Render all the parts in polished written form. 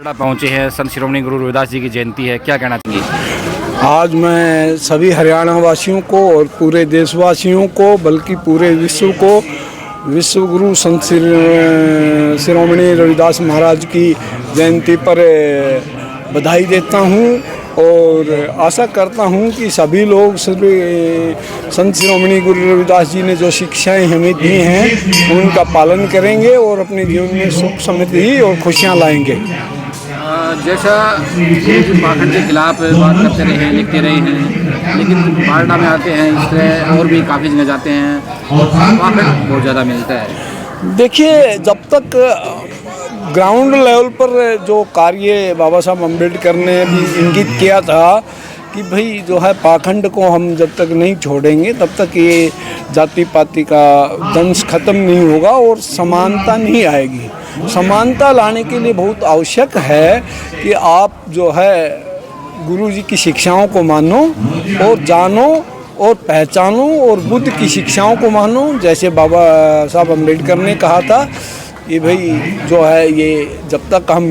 पहुंचे हैं। संत शिरोमणि गुरु रविदास जी की जयंती है, क्या कहना चाहिए? आज मैं सभी हरियाणा वासियों को और पूरे देशवासियों को बल्कि पूरे विश्व को विश्व गुरु संत शिरोमणि रविदास महाराज की जयंती पर बधाई देता हूं और आशा करता हूं कि सभी लोग संत शिरोमणि गुरु रविदास जी ने जो शिक्षाएं हमें दी हैं उनका पालन करेंगे और अपने जीवन में सुख समृद्धि और खुशियां लाएंगे। जैसा पाखंड के खिलाफ बात करते रहे हैं, लिखते रहे हैं, लेकिन पारडा में आते हैं, इस तरह और भी काफ़ी जगह जाते हैं और पाखंड बहुत ज़्यादा मिलता है। देखिए, जब तक ग्राउंड लेवल पर जो कार्य बाबा साहब अम्बेडकर ने भी इंगित किया था कि भाई जो है पाखंड को हम जब तक नहीं छोड़ेंगे तब तक ये जाति पाति का दंश खत्म नहीं होगा और समानता नहीं आएगी। समानता लाने के लिए बहुत आवश्यक है कि आप जो है गुरु जी की शिक्षाओं को मानो और जानो और पहचानो और बुद्ध की शिक्षाओं को मानो। जैसे बाबा साहब अम्बेडकर ने कहा था कि भाई जो है ये जब तक हम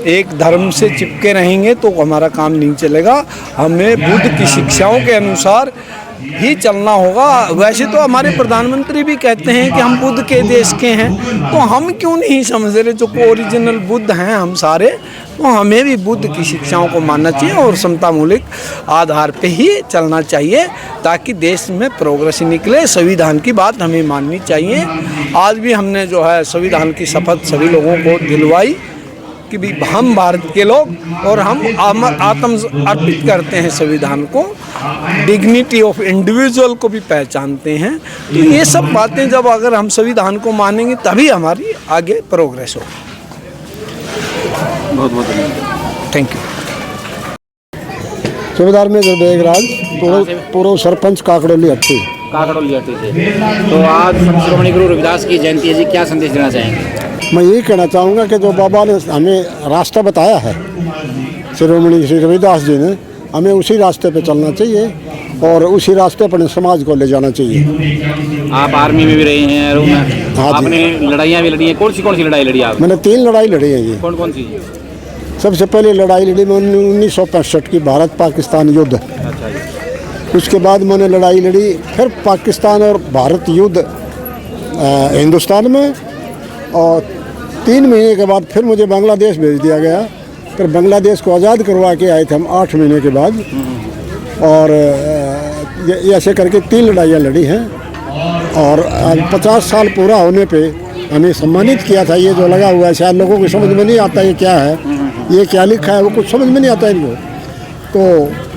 एक धर्म से चिपके रहेंगे तो हमारा काम नहीं चलेगा, हमें बुद्ध की शिक्षाओं के अनुसार ही चलना होगा। वैसे तो हमारे प्रधानमंत्री भी कहते हैं कि हम बुद्ध के देश के हैं, तो हम क्यों नहीं समझ रहे जो ओरिजिनल बुद्ध हैं हम सारे, तो हमें भी बुद्ध की शिक्षाओं को मानना चाहिए और समतामूलक आधार पे ही चलना चाहिए ताकि देश में प्रोग्रेस निकले। संविधान की बात हमें माननी चाहिए। आज भी हमने जो है संविधान की शपथ सभी लोगों को दिलवाई कि भी हम भारत के लोग और हम आत्म अर्पित करते हैं संविधान को, डिग्निटी ऑफ इंडिविजुअल को भी पहचानते हैं। तो ये सब बातें जब अगर हम संविधान को मानेंगे तभी हमारी आगे प्रोग्रेस होगी। बहुत बहुत धन्यवाद, थैंक यू। सूबेदार में बेगराज पूर्व सरपंच काकड़ोली हट्टी से। तो आज संत शिरोमणि गुरु रविदास की जयंती है जी, क्या संदेश देना चाहेंगे? मैं यही कहना चाहूँगा कि जो बाबा ने हमें रास्ता बताया है, शिरोमणि श्री रविदास जी ने, हमें उसी रास्ते पे चलना चाहिए और उसी रास्ते पर समाज को ले जाना चाहिए। आप आर्मी में भी रहे हैं, हाँ, आपने लड़ाइयाँ भी लड़ी हैं, कौन सी लड़ाई लड़ी आप? मैंने 3 लड़ाई लड़ी है। ये कौन सी? सबसे पहले लड़ाई लड़ी मैंने 1965 की भारत पाकिस्तान युद्ध। अच्छा जी। उसके बाद मैंने लड़ाई लड़ी फिर पाकिस्तान और भारत युद्ध हिंदुस्तान में, और 3 महीने के बाद फिर मुझे बांग्लादेश भेज दिया गया। फिर बांग्लादेश को आज़ाद करवा के आए थे हम 8 महीने के बाद, और ऐसे करके 3 लड़ाइयाँ लड़ी हैं। और 50 साल पूरा होने पे हमें सम्मानित किया था। ये जो लगा हुआ है शायद लोगों को समझ में नहीं आता ये क्या है, ये क्या लिखा है, वो कुछ समझ में नहीं आता इनको। तो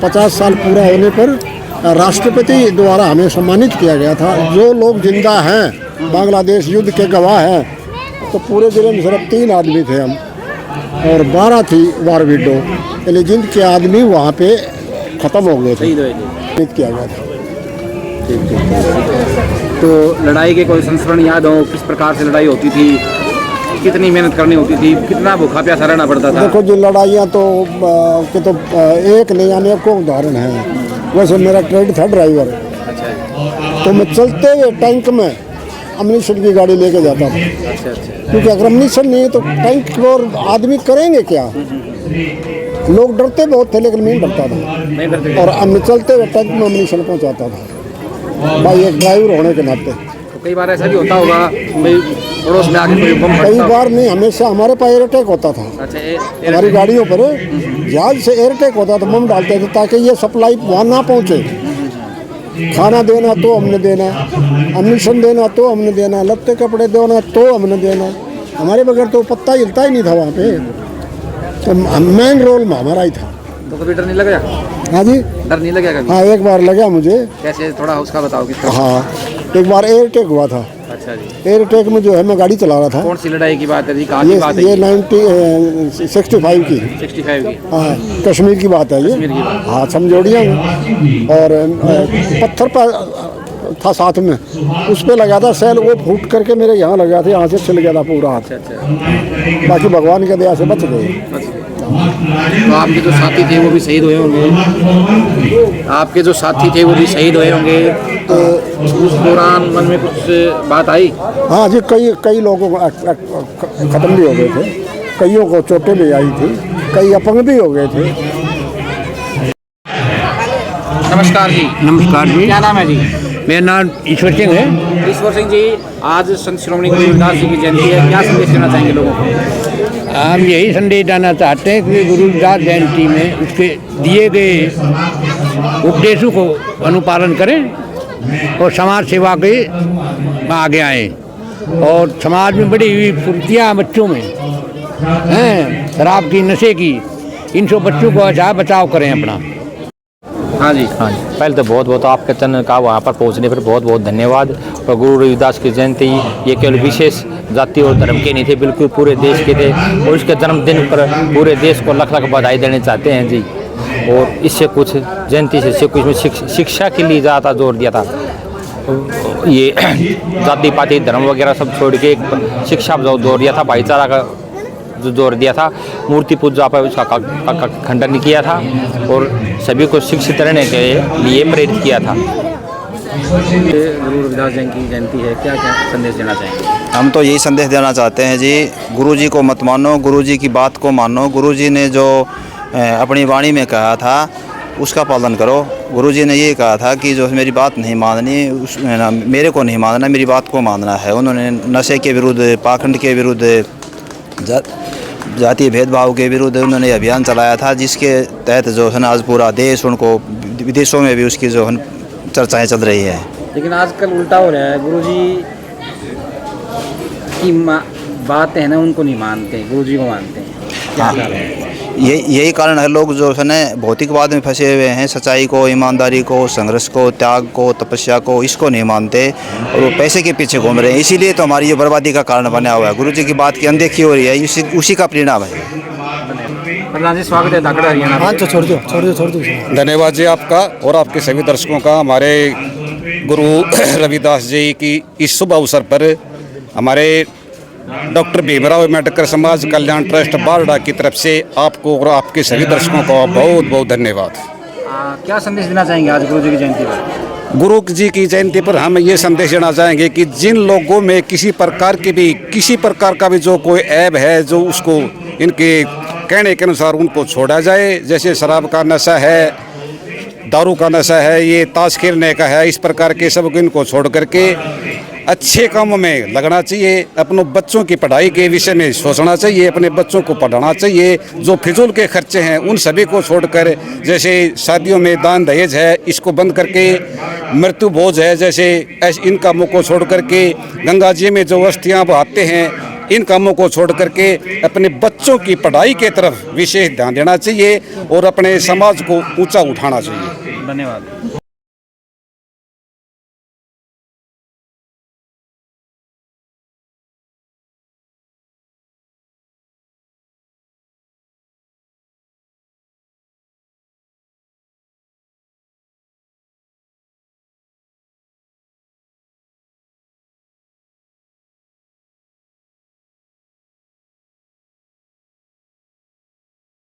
50 साल पूरा होने पर राष्ट्रपति द्वारा हमें सम्मानित किया गया था। जो लोग जिंदा हैं बांग्लादेश युद्ध के गवाह हैं, तो पूरे जिले में सिर्फ 3 आदमी थे हम, और 12 थी वार विडो, यानी जिंद के आदमी वहाँ पे ख़त्म हो गए थे, किया गया था। तो लड़ाई के कोई संस्मरण याद हो, किस प्रकार से लड़ाई होती थी, कितनी मेहनत करनी होती थी, कितना भूखा प्यासा रहना पड़ता था? देखो जी, लड़ाइयाँ तो एक नहीं अनेकों उदाहरण है। वैसे मेरा ट्रेड था ड्राइवर। अच्छा। तो मैं चलते हुए टैंक में अम्निशन की गाड़ी लेके जाता था। अच्छा। क्योंकि अगर अम्निशन नहीं है तो टैंक और आदमी करेंगे क्या। लोग डरते बहुत थे लेकिन मैं डरता था, और हम चलते हुए टैंक में अम्निशन पहुँचाता था भाई, एक ड्राइवर होने के नाते। तो कई बार ऐसा भी होता होगा भाई, पड़ोस में आके कोई बम कई बार नहीं, हमेशा हमारे पास एयर अटैक होता था। अच्छा। हमारी गाड़ियों पर जहाज से एयर अटैक होता था, बम डालते थे ताकि ये सप्लाई वहाँ ना पहुँचे। खाना देना तो हमने देना, अम्निशन देना तो हमने देना, लत्ते कपड़े देना तो हमने देना। हमारे बगैर तो पत्ता हिलता ही नहीं था वहाँ पे। तो मेन रोल में हमारा ही था। तो कभी डर नहीं लगा? हाँ जी, डर नहीं लगा कभी? हाँ, एक बार लगा मुझे। कैसे, थोड़ा उसका बताओ किस तरह? हाँ, एक बार एयर अटैक हुआ था। अच्छा जी। एयर अटैक में जो है मैं गाड़ी चला रहा था। कौन सी लड़ाई की बात है जी, कहाँ की बात है? ये 65 की। 65 की? हाँ, कश्मीर की बात है ये। कश्मीर की बात। हाँ, समझौड़िया में, और पत्थर पर था साथ में, उस पर लगा था सेल, वो फूट करके मेरे यहाँ लगा था, यहाँ से छिल गया था पूरा हाथ। अच्छा। बाकी भगवान के दया से बच गए। तो आपके जो साथी थे वो भी शहीद हुए होंगे? आपके जो साथी थे वो भी शहीद हुए होंगे, तो उस दौरान मन में कुछ बात आई? हाँ जी, कई लोगों को ख़त्म भी हो गए थे। कईयों को चोटें भी आई थी, कई अपंग भी हो गए थे। नमस्कार जी। नमस्कार जी, क्या नाम है जी? मेरा नाम ईश्वर सिंह है। ईश्वर सिंह जी, आज संत श्रोमणी गुरु रविदास जी की जयंती है, क्या संदेश देना चाहेंगे लोगों को? हम यही संदेश देना चाहते हैं कि गुरु रविदास जयंती में उसके दिए गए उपदेशों को अनुपालन करें और समाज सेवा के आगे आएँ। और समाज में बड़ी हुई फुर्तियाँ बच्चों में हैं, शराब की, नशे की, इन सब बच्चों को अच्छा बचाव करें अपना। हाँ जी। हाँ जी, पहले तो बहुत बहुत आपके चैनल का वहाँ पर पहुँचने पर बहुत बहुत धन्यवाद। और गुरु रविदास की जयंती ये केवल विशेष जाति और धर्म के नहीं थे, बिल्कुल पूरे देश के थे। और उसके जन्मदिन पर पूरे देश को लाख लाख बधाई देने चाहते हैं जी। और इससे कुछ जयंती से कुछ में शिक्षा के लिए ज़्यादा जोर दिया था। ये जाति पाति धर्म वगैरह सब छोड़ के शिक्षा पर जोर दिया था, भाईचारा का जो जोर दिया था। मूर्ति पूजा पर उसका खंडन किया था और सभी को शिक्षित रहने के लिए प्रेरित किया था। गुरु रविदास जी की जयंती है, क्या क्या संदेश देना चाहेंगे? हम तो यही संदेश देना चाहते हैं जी, गुरुजी को मत मानो, गुरुजी की बात को मानो। गुरुजी ने जो अपनी वाणी में कहा था उसका पालन करो। गुरुजी ने ये कहा था कि जो मेरी बात नहीं माननी, मेरे को नहीं मानना, मेरी बात को मानना है। उन्होंने नशे के विरुद्ध, पाखंड के विरुद्ध, जातीय भेदभाव के विरुद्ध उन्होंने अभियान चलाया था, जिसके तहत जो है ना आज पूरा देश, उनको विदेशों में भी उसकी जो है चर्चाएं चल रही है। लेकिन आजकल उल्टा हो रहा है, गुरुजी की बातें हैं ना उनको नहीं मानते, गुरुजी को मानते हैं। क्या कारण है? यही कारण है, लोग जो है ना भौतिकवाद में फंसे हुए हैं। सच्चाई को, ईमानदारी को, संघर्ष को, त्याग को, तपस्या को, इसको नहीं मानते और वो पैसे के पीछे घूम रहे हैं। इसीलिए तो हमारी ये बर्बादी का कारण बना हुआ है। गुरुजी की बात की अनदेखी हो रही है, उसी का परिणाम है। प्रधान जी, स्वागत है धाकड़ हरियाणा। हाँ, तो छोड़ दो। धन्यवाद जी आपका और आपके सभी दर्शकों का। हमारे गुरु रविदास जी की इस शुभ अवसर पर हमारे डॉक्टर भीमराव अम्बेडकर समाज कल्याण ट्रस्ट बारडा की तरफ से आपको और आपके सभी दर्शकों का बहुत बहुत धन्यवाद। क्या संदेश देना चाहेंगे आज गुरु जी की जयंती पर? गुरु जी की जयंती पर हम ये संदेश देना चाहेंगे कि जिन लोगों में किसी प्रकार का भी जो कोई ऐब है, जो उसको इनके कहने के अनुसार उनको छोड़ा जाए। जैसे शराब का नशा है, दारू का नशा है, ये ताश खेलने का है, इस प्रकार के सब इनको छोड़ करके अच्छे कामों में लगना चाहिए। अपनों बच्चों की पढ़ाई के विषय में सोचना चाहिए, अपने बच्चों को पढ़ाना चाहिए। जो फिजूल के खर्चे हैं उन सभी को छोड़कर, जैसे शादियों में दान दहेज है, इसको बंद करके, मृत्यु भोज है, जैसे इन कामों को छोड़ करके, गंगा जी में जो अस्थियां बहाते हैं, इन कामों को छोड़ करके अपने बच्चों की पढ़ाई के तरफ विशेष ध्यान देना चाहिए और अपने समाज को ऊंचा उठाना चाहिए। धन्यवाद।